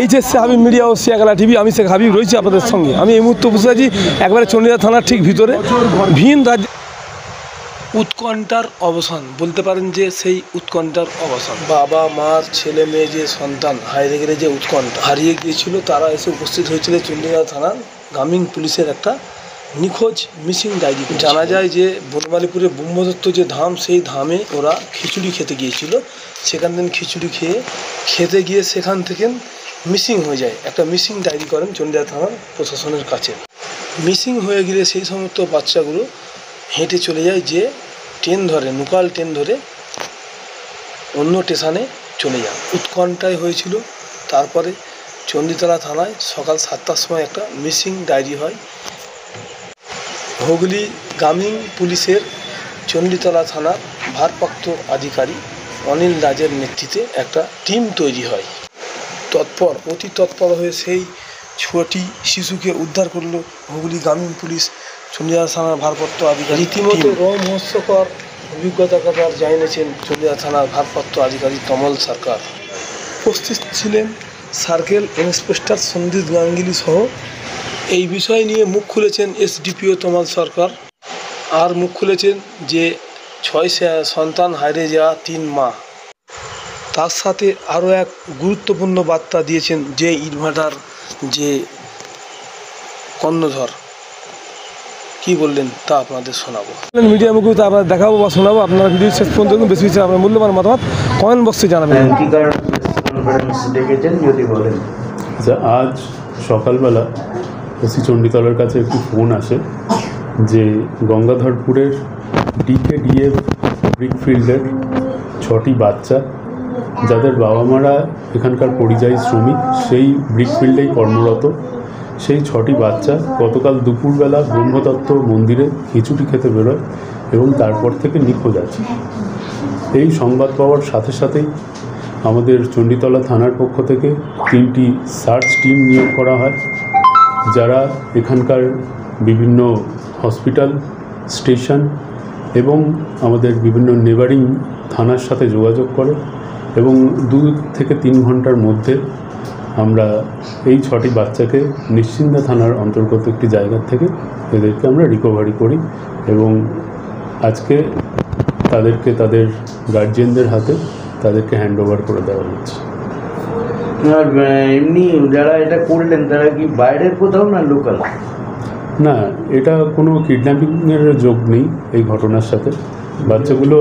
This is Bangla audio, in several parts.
এই যে হাবিব মিডিয়া ও শিয়াখালা টিভি, আমি শেখ হাবিব রয়েছি আপনাদের সঙ্গে। আমি এই মুহূর্তে বসে আছি একবারে চণ্ডীদাস থানার ঠিক ভিতরে। ভিন রাজ্য উৎকণ্ঠার অবসান বলতে পারেন যে সেই উৎকণ্ঠার অবসান। বাবা মার ছেলে মেয়ে যে সন্তান হারিয়ে গেলে যে উৎকণ্ঠা হারিয়ে গিয়েছিল, তারা এসে উপস্থিত হয়েছিল চণ্ডীদাস থানার গ্রামীণ পুলিশের একটা নিখোঁজ মিসিং ডায়েরি। জানা যায় যে বনমালীপুরে ব্রহ্মদত্ত যে ধাম, সেই ধামে ওরা খিচুড়ি খেতে গিয়েছিল। সেখান থেকে খিচুড়ি খেতে গিয়ে সেখান থেকে মিসিং হয়ে যায়। একটা মিসিং ডায়েরি করেন চণ্ডীদাস থানার প্রশাসনের কাছে। মিসিং হয়ে গেলে সেই সমস্ত বাচ্চাগুলো হেঁটে চলে যায়, যে ট্রেন ধরে, লোকাল ট্রেন ধরে অন্য স্টেশনে চলে যায়। উৎকণ্ঠায় হয়েছিল। তারপরে চণ্ডীতলা থানায় সকাল 7টার সময় একটা মিসিং ডায়েরি হয়। হুগলি গ্রামীণ পুলিশের চণ্ডীতলা থানার ভারপ্রাপ্ত আধিকারিক অনিল রাজের নেতৃত্বে একটা টিম তৈরি হয়। অতি তৎপর হয়ে সেই ছোটি শিশুকে উদ্ধার করলো হুগলি গ্রামীণ পুলিশ চণ্ডীদাস থানার ভারপ্রাপ্ত আধিকারিক। রীতিমতো রোমহর্ষকর অভিজ্ঞতার কথা জানিয়েছেন চণ্ডীদাস থানার ভারপ্রাপ্ত আধিকারিক তমল সরকার। উপস্থিত ছিলেন সার্কেল ইন্সপেক্টর সন্দীপ গাঙ্গুলি সহ। এই বিষয় নিয়ে মুখ খুলেছেন এসডিপিও তমল সরকার। আর মুখ খুলেছেন যে 6 সন্তান হারিয়ে যাওয়া 3 মা। তার সাথে আরও এক গুরুত্বপূর্ণ বার্তা দিয়েছেন যে ইটভাটার যে কর্ণধর। কি বললেন তা আপনাদের শোনাবো। মিডিয়া মুখে তা আপনাদের দেখাবো বা শোনাবো। আপনারা ভিডিও শেষ পর্যন্ত দেখুন। বেশি বেশি আপনার মূল্যবান মতামত কমেন্ট বক্সে জানাবেন। আচ্ছা, আজ সকালবেলা ওসি চণ্ডীতলার কাছে একটি ফোন আসে যে গঙ্গাধরপুরের ডিকেডিএফ ব্রিকফিল্ডের 6টি বাচ্চা, যাদের বাবা মারা এখানকার পরিযায়ী শ্রমিক, সেই ব্রিকফিল্ডেই কর্মরত, সেই 6টি বাচ্চা গতকাল দুপুরবেলা ব্রহ্মদত্ত মন্দিরে খিচুড়ি খেতে বেরোয় এবং তারপর থেকে নিখোঁজ আছে। এই সংবাদ পাওয়ার সাথে সাথেই আমাদের চণ্ডীতলা থানার পক্ষ থেকে 3টি সার্চ টিম নিয়োগ করা হয়, যারা এখানকার বিভিন্ন হসপিটাল, স্টেশন এবং আমাদের বিভিন্ন নেবারিং থানার সাথে যোগাযোগ করে এবং 2 থেকে 3 ঘন্টার মধ্যে আমরা এই 6টি বাচ্চাকে নিশ্চিন্দা থানার অন্তর্গত একটি জায়গা থেকে এদেরকে আমরা রিকভারি করি এবং আজকে তাদেরকে তাদের গার্জিয়ানদের হাতে তাদেরকে হ্যান্ড ওভার করে দেওয়া হচ্ছে। আর এমনি যারা এটা করলেন তারা কি বাইরের কোথাও না লোকাল? না, এটা কোনো কিডন্যাপিংয়ের যোগ নেই এই ঘটনার সাথে। বাচ্চাগুলো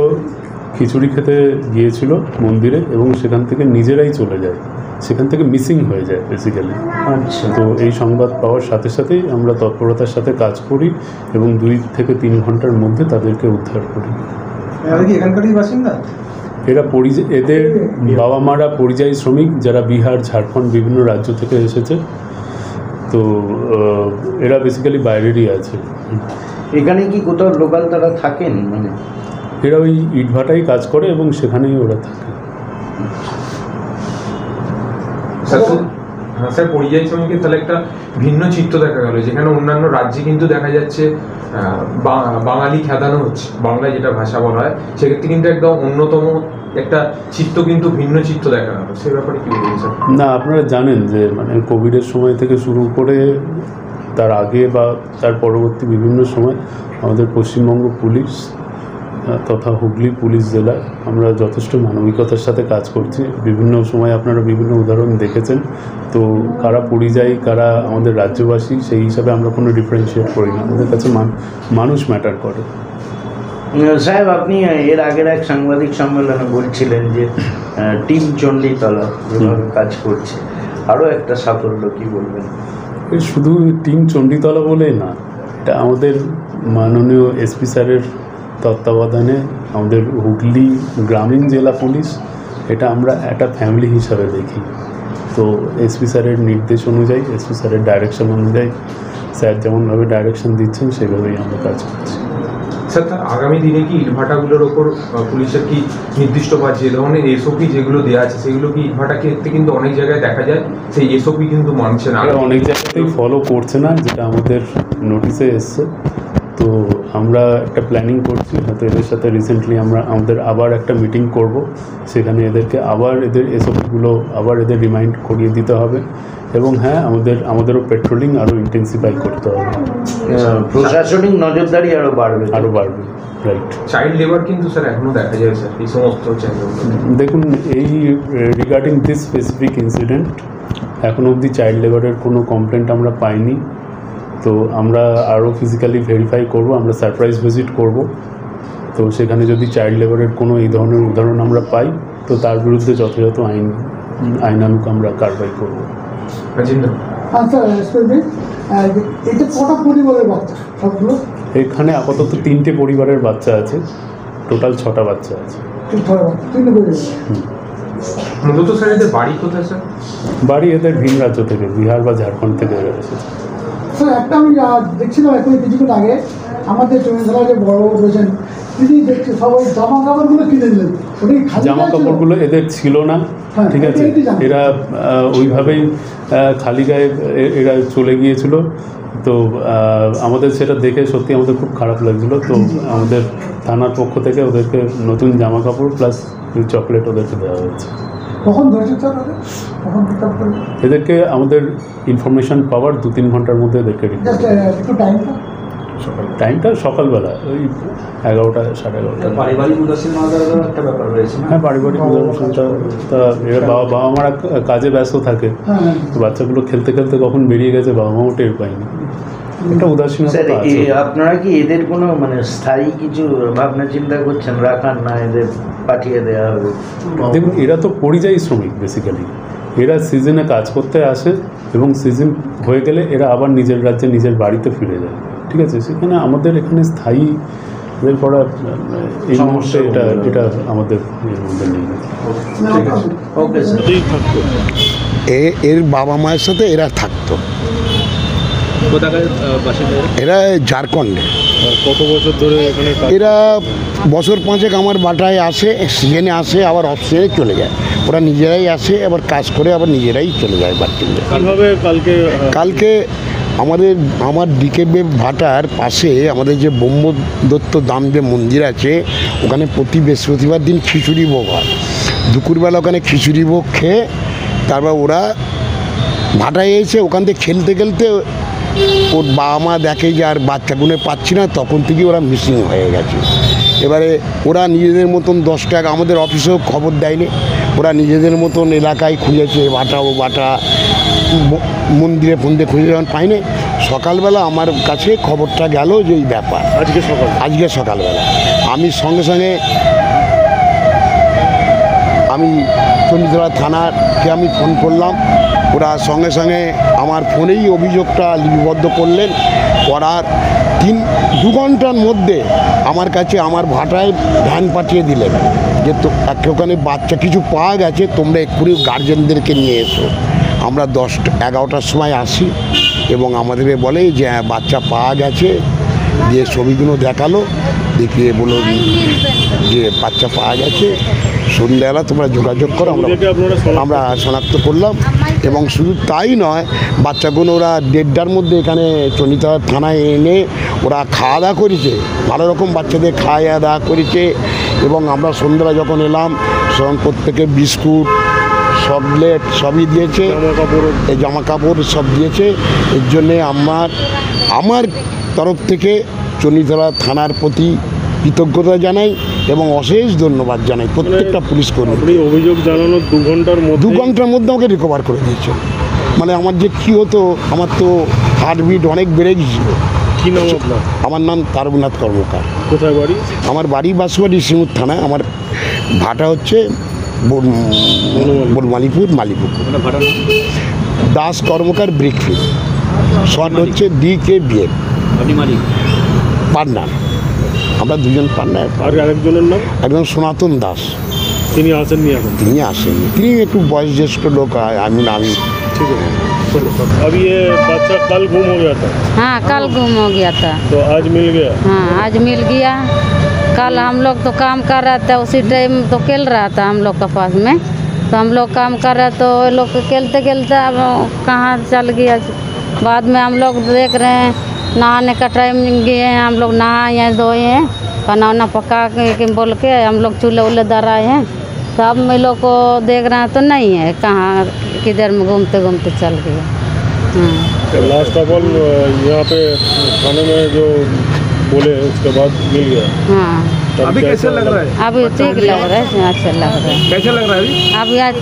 খিচুড়ি খেতে গিয়েছিল মন্দিরে এবং সেখান থেকে নিজেরাই চলে যায়, সেখান থেকে মিসিং হয়ে যায় বেসিক্যালি। আচ্ছা, তো এই সংবাদ পাওয়ার সাথে সাথেই আমরা তৎপরতার সাথে কাজ করি এবং 2 থেকে 3 ঘন্টার মধ্যে তাদেরকে উদ্ধার করি। এখানকারই বাসিন্দা? এদের বাবা মারা পরিযায়ী শ্রমিক, যারা বিহার, ঝাড়খণ্ড বিভিন্ন রাজ্য থেকে এসেছে। তো এরা বেসিক্যালি বাইরেরই আছে। এখানে কি কোথাও লোকাল তারা থাকেন? মানে এরা ওই ইটভাটাই কাজ করে এবং সেখানেই ওরা থাকে। হ্যাঁ স্যার, পরিযায়ী শ্রমিকের তাহলে একটা ভিন্ন চিত্র দেখা গেল, যেখানে অন্যান্য রাজ্যে কিন্তু দেখা যাচ্ছে বাঙালি খেদানো হচ্ছে, বাংলায় যেটা ভাষা বলা হয়, সেক্ষেত্রে কিন্তু একদম অন্যতম একটা চিত্র, কিন্তু ভিন্ন চিত্র দেখা গেল। সে ব্যাপারে কি বলবেন স্যার? না, আপনারা জানেন যে মানে কোভিডের সময় থেকে শুরু করে তার আগে বা তার পরবর্তী বিভিন্ন সময় আমাদের পশ্চিমবঙ্গ পুলিশ তথা হুগলি পুলিশ জেলায় আমরা যথেষ্ট মানবিকতার সাথে কাজ করছি। বিভিন্ন সময় আপনারা বিভিন্ন উদাহরণ দেখেছেন। তো কারা পরিযায়ী, কারা আমাদের রাজ্যবাসী, সেই হিসাবে আমরা কোনো ডিফারেন্সিয়েট করি না। আমাদের কাছে মানুষ ম্যাটার করে। সাহেব, আপনি এর আগের এক সাংবাদিক সম্মেলনে বলছিলেন যে টিম চণ্ডীতলা যেভাবে কাজ করছে, আরও একটা সাফল্য, কি বলবেন? শুধু টিম চণ্ডীতলা বলে না, এটা আমাদের মাননীয় এসপি স্যারের তত্ত্বাবধানে আমাদের হুগলি গ্রামীণ জেলা পুলিশ, এটা আমরা একটা ফ্যামিলি হিসাবে দেখি। তো এসপি স্যারের নির্দেশ অনুযায়ী, এসপি স্যারের ডাইরেকশন অনুযায়ী, স্যার যেমনভাবে ডাইরেকশন দিচ্ছেন সেভাবেই আমরা কাজ করছি। স্যার, তার আগামী দিনে কি ইটভাটাগুলোর ওপর পুলিশের কি নির্দিষ্ট বা যে ধরনের এসওপি যেগুলো দেওয়া আছে, সেগুলো কি ইটভাটা ক্ষেত্রে কিন্তু অনেক জায়গায় দেখা যায় সেই এসওপি কিন্তু মানছে না, অনেক জায়গাতেই ফলো করছে না, যেটা আমাদের নোটিশে এসছে। তো আমরা একটা প্ল্যানিং করছি, হয়তো এদের সাথে রিসেন্টলি আমাদের আবার একটা মিটিং করব, সেখানে এদেরকে আবার এদের এসবগুলো আবার এদের রিমাইন্ড করিয়ে দিতে হবে। এবং হ্যাঁ, আমাদেরও পেট্রোলিং আরও ইন্টেন্সিফাই করতে হবে, প্রশাসনিক নজরদারি আরও বাড়বে। রাইট। চাইল্ড লেবার কিন্তু স্যার এখনো দেখা যায় স্যার এই সমস্ত দেখুন, এই রিগার্ডিং দিস স্পেসিফিক ইনসিডেন্ট এখনও অবধি চাইল্ড লেবারের কোনো কমপ্লেন্ট আমরা পাইনি। তো আমরা আরও ফিজিক্যালি ভেরিফাই করব, আমরা সারপ্রাইজ ভিজিট করব। তো সেখানে যদি চাইল্ড লেবারের কোনো এই ধরনের উদাহরণ আমরা পাই, তো তার বিরুদ্ধে যথাযথ আইনানুগ আমরা কারবাই করব। এটা কটা পরিবারের বাচ্চা সবগুলো? এখানে আপাতত 3টে পরিবারের বাচ্চা আছে, টোটাল 6টা বাচ্চা আছে। মূলত স্যার এদের বাড়ি কোথায় স্যার? বাড়ি এদের ভিন রাজ্য থেকে, বিহার বা ঝাড়খণ্ড থেকে এরা এসেছে। স্যার একটা আমি দেখছিলাম এখন কিছুক্ষণ আগে আমাদের চন্দ্রধরা যে বড় রয়েছেন তিনি দেখছি সবাই জামা কাপড়গুলো কিনে দিলেন, জামা কাপড়গুলো এদের ছিল না, ঠিক আছে, এরা ওইভাবেই খালি গায়ে এরা চলে গিয়েছিল। তো আমাদের সেটা দেখে সত্যি আমাদের খুব খারাপ লাগছিল। তো আমাদের থানার পক্ষ থেকে ওদেরকে নতুন জামা কাপড় প্লাস চকলেট ওদেরকে দেওয়া হয়েছে। কখন ধরেছেন স্যার? এদেরকে আমাদের ইনফরমেশান পাওয়ার 2-3 ঘন্টার মধ্যে এদেরকে টাইমটা সকালবেলা ওই 11টা 11:30। পারিবারিক উদাসীনতার একটা ব্যাপার রয়েছে। হ্যাঁ, পারিবারিক উদাসীনতা। তা এরা বাবা মারা কাজে ব্যস্ত থাকে, তো বাচ্চাগুলো খেলতে খেলতে কখন বেরিয়ে গেছে বাবা মাও টের পায়নি। এটা উদাসীনতা আছে। আপনারা কি এদের কোনো মানে স্থায়ী কিছু ভাবনা চিন্তা করছেন রাখার, না এদের পাঠিয়ে দেওয়া হবে? দেখুন, এরা তো পরিযায়ী শ্রমিক বেসিক্যালি। এরা সিজনে কাজ করতে আসে এবং সিজন হয়ে গেলে এরা আবার নিজের রাজ্যে নিজের বাড়িতে ফিরে যায়, ঠিক আছে। সেখানে আমাদের এখানে স্থায়ী এদের করা এই মুহূর্তে এটা আমাদের নেই। Okay sir. এর বাবা মায়ের সাথে এরা থাকতো। এরা ঝাড়খণ্ডে। কত বছর ধরে এখানে? এরা বছর 5 আমার বাটায় আসে, সিজনে আসে, আবার অফ সিজনে চলে যায়। ওরা নিজেরাই আসে, আবার কাজ করে আবার নিজেরাই চলে যায় বাচ্চাদের। কিভাবে কালকে আমার ডিকেবে ভাটার পাশে আমাদের যে ব্রহ্মদত্ত দামদেব মন্দির আছে, ওখানে প্রতি বৃহস্পতিবার দিন খিচুড়ি ভোগ হয়। দুপুরবেলা ওখানে খিচুড়ি ভোগ খেয়ে তারপর ওরা ভাটায় এসে ওখান থেকে খেলতে খেলতে ওর বাবা মা দেখে যে আর বাচ্চাগুলো পাচ্ছি না, তখন থেকে ওরা মিসিং হয়ে গেছে। এবারে ওরা নিজেদের মতন 10 টাকা, আমাদের অফিসেও খবর দেয়নি, ওরা নিজেদের মতন এলাকায় খুঁজেছে, বাটা মন্দিরে ফন্দিরে খুঁজে যখন পাইনি, সকালবেলা আমার কাছে খবরটা গেল যে এই ব্যাপার। আজকে সকালবেলা আমি সঙ্গে সঙ্গে চন্ডীতলা থানাকে আমি ফোন করলাম। ওরা সঙ্গে সঙ্গে আমার ফোনেই অভিযোগটা লিপিবদ্ধ করলেন, করার 2 ঘন্টার মধ্যে আমার কাছে আমার ভাটায় ভ্যান পাঠিয়ে দিলেন যে তো ওখানে বাচ্চা কিছু পাওয়া গেছে, তোমরা এক্ষুনি গার্জেনদেরকে নিয়ে এসো। আমরা 10-11টার সময় আসি এবং আমাদের বলে যে বাচ্চা পাওয়া গেছে, দিয়ে ছবিগুলো দেখালো, দেখিয়ে বলল যে বাচ্চা পাওয়া গেছে, সন্ধ্যাবেলা তোমরা যোগাযোগ করো। আমরা শনাক্ত করলাম। এবং শুধু তাই নয়, বাচ্চাগুলো ওরা 1:30টার মধ্যে এখানে চন্ডীতলা থানায় এনে ওরা খাওয়া দাওয়া করেছে, ভালো রকম বাচ্চাদের খাওয়া দাওয়া করেছে। এবং আমরা সন্ধ্যাবেলা যখন এলাম, তখন প্রত্যেকে বিস্কুট, চকলেট সবই দিয়েছে, এই জামা কাপড় সব দিয়েছে। এর জন্যে আমার তরফ থেকে চন্ডীতলা থানার প্রতি কৃতজ্ঞতা জানাই এবং অশেষ ধন্যবাদ জানাই প্রত্যেকটা পুলিশ কর্মী। অভিযোগ জানানোর 2 ঘন্টার মধ্যে আমাকে রিকভার করে দিয়েছে। মানে আমার যে কী হতো, আমার তো হার্টবিট অনেক বেড়ে গিয়েছিল। কী নাম আপনার? আমার নাম তারকনাথ কর্মকার। কোথায় বাড়ি? আমার বাড়ি বাঁশবাড়ি সিঙ্গুর থানায়। আমার ভাটা হচ্ছে মালিপুর। দাস কর্মকার ব্রিকফিল্ড, শর্ট হচ্ছে DKBF। পার্টনার, আমরা 2জন পার্টনার। আর আরেকজনের নাম? একজন সনাতন দাস। তিনি আসেননি এখন? তিনি আসেননি, তিনি একটু বয়োজ্যেষ্ঠ লোক। আমি ठीक है। अब ये बच्चा कल गुम हो गया था? हाँ, कल गुम हो गया था। तो आज मिल गया? हाँ, आज मिल गया। कल हम लोग तो काम कर रहे थे, उसी टाइम तो खेल रहा था हम लोग के पास में, तो हम लोग काम कर रहे तो ये लोग खेलते खेलते अब कहाँ चल गया। बाद में हम लोग देख रहे हैं नहाने का टाइम गए हैं, हम लोग नहाए हैं, धोए हैं, खाना वाना पका के बोल के हम लोग चूल्हे उल्हे दराए हैं। तो अब मैं लोग को देख रहे हैं तो नहीं है, कहाँ किधर में घूमते घूमते चल गया। लास्ट ऑफ ऑल यहाँ पे खाने में जो बोले उसके बाद मिल गया। हाँ, अभी कैसे लग रहा है? अभी ठीक लग रहा है, अच्छा लग रहा है। कैसा लग रहा है अभी? अभी आज